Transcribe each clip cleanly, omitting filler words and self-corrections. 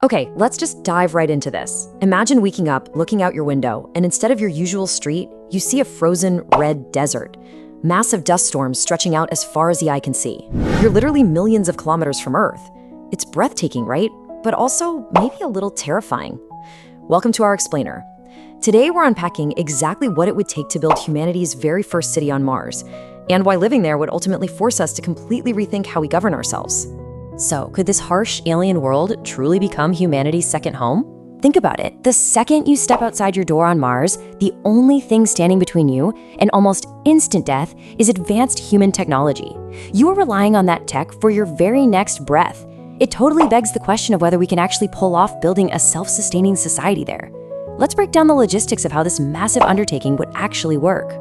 Okay, let's just dive right into this. Imagine waking up, looking out your window, and instead of your usual street, you see a frozen red desert. Massive dust storms stretching out as far as the eye can see. You're literally millions of kilometers from Earth. It's breathtaking, right? But also maybe a little terrifying. Welcome to our explainer. Today we're unpacking exactly what it would take to build humanity's very first city on Mars, and why living there would ultimately force us to completely rethink how we govern ourselves. So, could this harsh alien world truly become humanity's second home? Think about it. The second you step outside your door on Mars, the only thing standing between you and almost instant death is advanced human technology. You are relying on that tech for your very next breath. It totally begs the question of whether we can actually pull off building a self-sustaining society there. Let's break down the logistics of how this massive undertaking would actually work.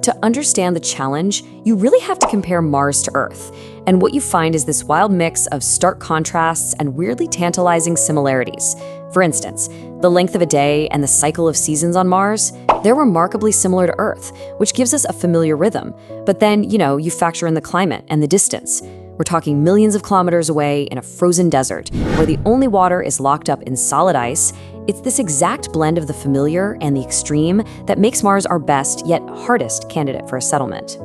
To understand the challenge, you really have to compare Mars to Earth, and what you find is this wild mix of stark contrasts and weirdly tantalizing similarities. For instance, the length of a day and the cycle of seasons on Mars, they're remarkably similar to Earth, which gives us a familiar rhythm. But then, you factor in the climate and the distance. We're talking millions of kilometers away in a frozen desert, where the only water is locked up in solid ice. It's this exact blend of the familiar and the extreme that makes Mars our best yet hardest candidate for a settlement.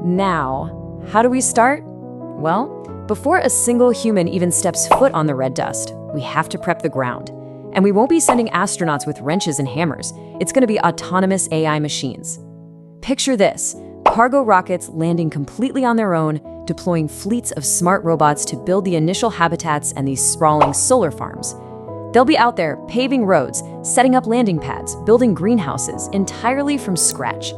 Now, how do we start? Well, before a single human even steps foot on the red dust, we have to prep the ground. And we won't be sending astronauts with wrenches and hammers. It's going to be autonomous AI machines. Picture this: cargo rockets landing completely on their own, deploying fleets of smart robots to build the initial habitats and these sprawling solar farms. They'll be out there paving roads, setting up landing pads, building greenhouses entirely from scratch.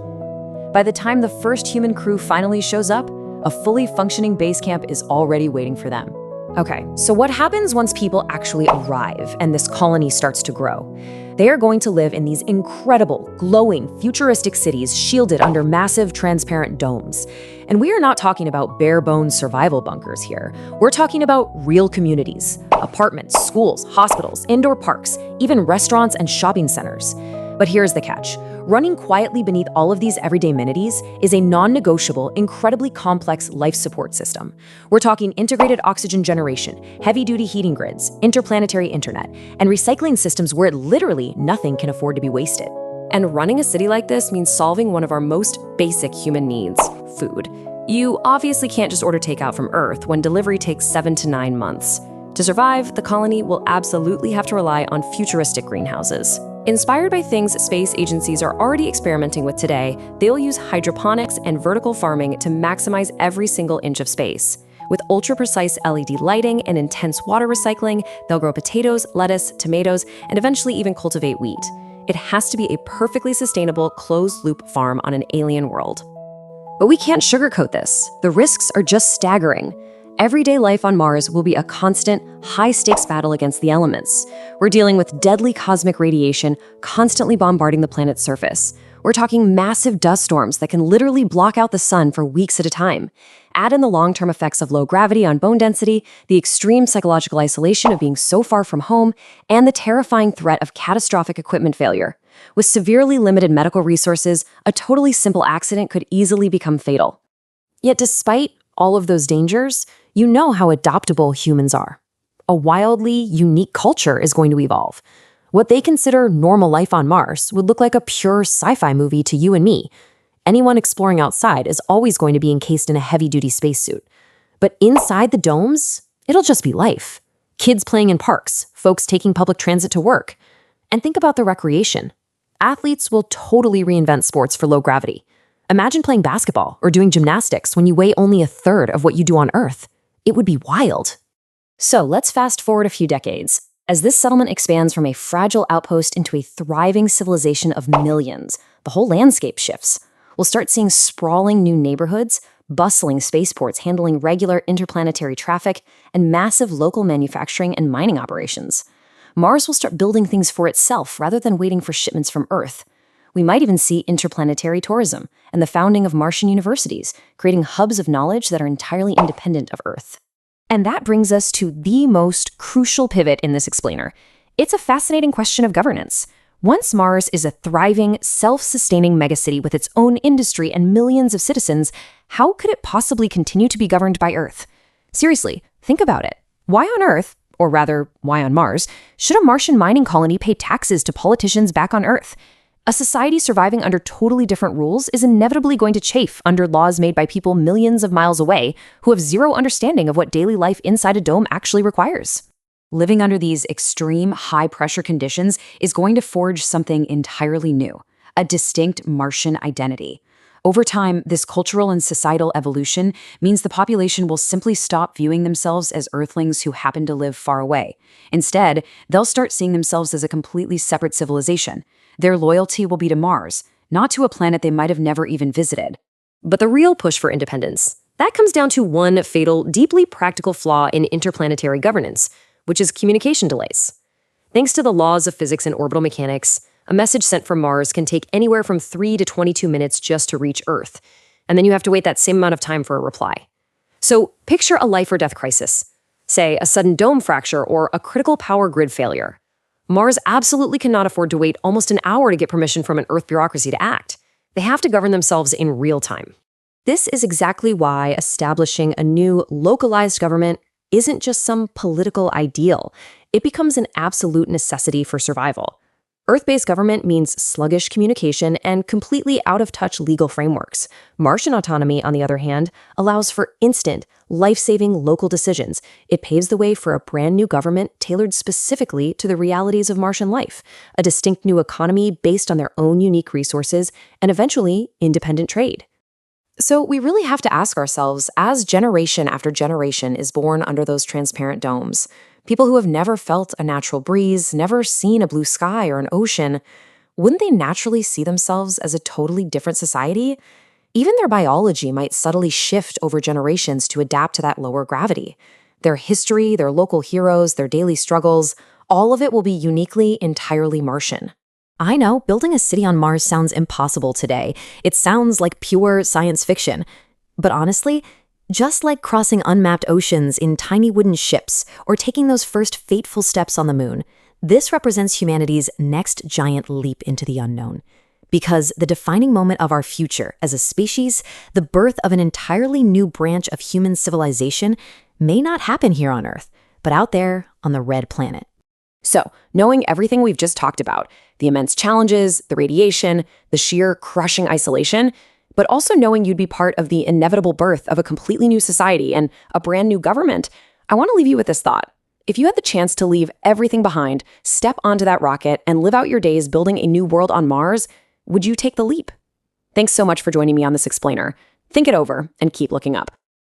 By the time the first human crew finally shows up, a fully functioning base camp is already waiting for them. Okay, so what happens once people actually arrive and this colony starts to grow? They are going to live in these incredible, glowing, futuristic cities shielded under massive, transparent domes. And we are not talking about bare-bones survival bunkers here. We're talking about real communities: apartments, schools, hospitals, indoor parks, even restaurants and shopping centers. But here's the catch. Running quietly beneath all of these everyday amenities is a non-negotiable, incredibly complex life support system. We're talking integrated oxygen generation, heavy-duty heating grids, interplanetary internet, and recycling systems where literally nothing can afford to be wasted. And running a city like this means solving one of our most basic human needs: food. You obviously can't just order takeout from Earth when delivery takes 7 to 9 months. To survive, the colony will absolutely have to rely on futuristic greenhouses. Inspired by things space agencies are already experimenting with today, they'll use hydroponics and vertical farming to maximize every single inch of space. With ultra-precise LED lighting and intense water recycling, they'll grow potatoes, lettuce, tomatoes, and eventually even cultivate wheat. It has to be a perfectly sustainable, closed-loop farm on an alien world. But we can't sugarcoat this. The risks are just staggering. Everyday life on Mars will be a constant, high-stakes battle against the elements. We're dealing with deadly cosmic radiation constantly bombarding the planet's surface. We're talking massive dust storms that can literally block out the sun for weeks at a time. Add in the long-term effects of low gravity on bone density, the extreme psychological isolation of being so far from home, and the terrifying threat of catastrophic equipment failure. With severely limited medical resources, a totally simple accident could easily become fatal. Yet despite all of those dangers, you know how adaptable humans are. A wildly unique culture is going to evolve. What they consider normal life on Mars would look like a pure sci-fi movie to you and me. Anyone exploring outside is always going to be encased in a heavy-duty spacesuit. But inside the domes, it'll just be life. Kids playing in parks, folks taking public transit to work. And think about the recreation. Athletes will totally reinvent sports for low gravity. Imagine playing basketball or doing gymnastics when you weigh only a third of what you do on Earth. It would be wild. So let's fast forward a few decades. As this settlement expands from a fragile outpost into a thriving civilization of millions, the whole landscape shifts. We'll start seeing sprawling new neighborhoods, bustling spaceports handling regular interplanetary traffic, and massive local manufacturing and mining operations. Mars will start building things for itself rather than waiting for shipments from Earth. We might even see interplanetary tourism and the founding of Martian universities, creating hubs of knowledge that are entirely independent of Earth. And that brings us to the most crucial pivot in this explainer. It's a fascinating question of governance. Once Mars is a thriving, self-sustaining megacity with its own industry and millions of citizens, how could it possibly continue to be governed by Earth? Seriously, think about it. Why on Earth, or rather, why on Mars, should a Martian mining colony pay taxes to politicians back on Earth? A society surviving under totally different rules is inevitably going to chafe under laws made by people millions of miles away who have zero understanding of what daily life inside a dome actually requires. Living under these extreme, high-pressure conditions is going to forge something entirely new, a distinct Martian identity. Over time, this cultural and societal evolution means the population will simply stop viewing themselves as Earthlings who happen to live far away. Instead, they'll start seeing themselves as a completely separate civilization. Their loyalty will be to Mars, not to a planet they might have never even visited. But the real push for independence, that comes down to one fatal, deeply practical flaw in interplanetary governance, which is communication delays. Thanks to the laws of physics and orbital mechanics, a message sent from Mars can take anywhere from 3 to 22 minutes just to reach Earth, and then you have to wait that same amount of time for a reply. So picture a life or death crisis, say a sudden dome fracture or a critical power grid failure. Mars absolutely cannot afford to wait almost an hour to get permission from an Earth bureaucracy to act. They have to govern themselves in real time. This is exactly why establishing a new localized government isn't just some political ideal. It becomes an absolute necessity for survival. Earth-based government means sluggish communication and completely out-of-touch legal frameworks. Martian autonomy, on the other hand, allows for instant, life-saving local decisions. It paves the way for a brand new government tailored specifically to the realities of Martian life, a distinct new economy based on their own unique resources, and eventually, independent trade. So we really have to ask ourselves, as generation after generation is born under those transparent domes, people who have never felt a natural breeze, never seen a blue sky or an ocean, wouldn't they naturally see themselves as a totally different society? Even their biology might subtly shift over generations to adapt to that lower gravity. Their history, their local heroes, their daily struggles, all of it will be uniquely, entirely Martian. I know, building a city on Mars sounds impossible today. It sounds like pure science fiction. But honestly, just like crossing unmapped oceans in tiny wooden ships or taking those first fateful steps on the moon, this represents humanity's next giant leap into the unknown. Because the defining moment of our future as a species, the birth of an entirely new branch of human civilization, may not happen here on Earth, but out there on the red planet. So, knowing everything we've just talked about, the immense challenges, the radiation, the sheer crushing isolation, but also knowing you'd be part of the inevitable birth of a completely new society and a brand new government, I want to leave you with this thought. If you had the chance to leave everything behind, step onto that rocket, and live out your days building a new world on Mars, would you take the leap? Thanks so much for joining me on this explainer. Think it over and keep looking up.